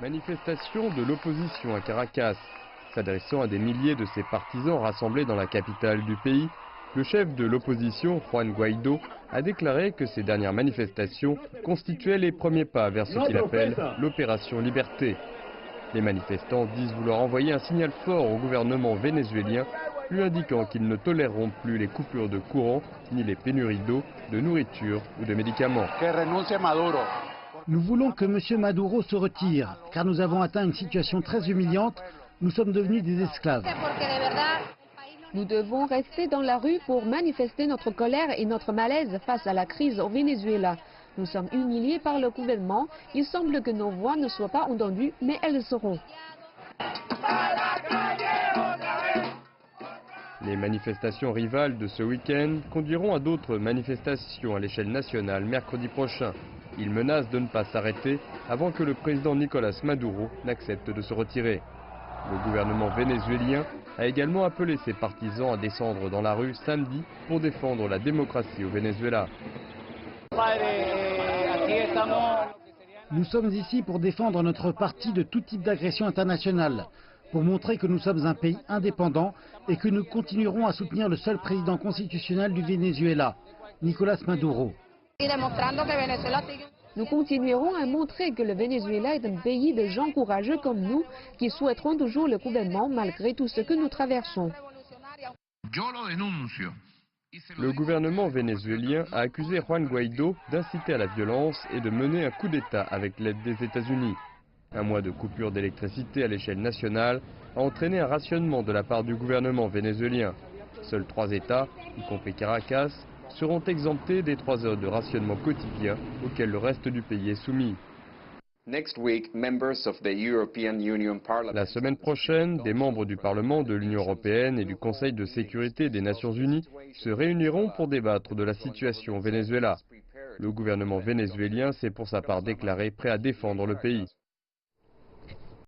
Manifestation de l'opposition à Caracas. S'adressant à des milliers de ses partisans rassemblés dans la capitale du pays, le chef de l'opposition, Juan Guaidó, a déclaré que ces dernières manifestations constituaient les premiers pas vers ce qu'il appelle l'opération Liberté. Les manifestants disent vouloir envoyer un signal fort au gouvernement vénézuélien, lui indiquant qu'ils ne toléreront plus les coupures de courant, ni les pénuries d'eau, de nourriture ou de médicaments. Nous voulons que M. Maduro se retire, car nous avons atteint une situation très humiliante. Nous sommes devenus des esclaves. Nous devons rester dans la rue pour manifester notre colère et notre malaise face à la crise au Venezuela. Nous sommes humiliés par le gouvernement. Il semble que nos voix ne soient pas entendues, mais elles le seront. Les manifestations rivales de ce week-end conduiront à d'autres manifestations à l'échelle nationale mercredi prochain. Ils menacent de ne pas s'arrêter avant que le président Nicolás Maduro n'accepte de se retirer. Le gouvernement vénézuélien a également appelé ses partisans à descendre dans la rue samedi pour défendre la démocratie au Venezuela. Nous sommes ici pour défendre notre parti de tout type d'agression internationale, pour montrer que nous sommes un pays indépendant et que nous continuerons à soutenir le seul président constitutionnel du Venezuela, Nicolás Maduro. Nous continuerons à montrer que le Venezuela est un pays de gens courageux comme nous, qui souhaiteront toujours le gouvernement malgré tout ce que nous traversons. Le gouvernement vénézuélien a accusé Juan Guaidó d'inciter à la violence et de mener un coup d'État avec l'aide des États-Unis. Un mois de coupure d'électricité à l'échelle nationale a entraîné un rationnement de la part du gouvernement vénézuélien. Seuls 3 États, y compris Caracas, seront exemptés des 3 heures de rationnement quotidien auxquelles le reste du pays est soumis. La semaine prochaine, des membres du Parlement de l'Union européenne et du Conseil de sécurité des Nations unies se réuniront pour débattre de la situation au Venezuela. Le gouvernement vénézuélien s'est pour sa part déclaré prêt à défendre le pays.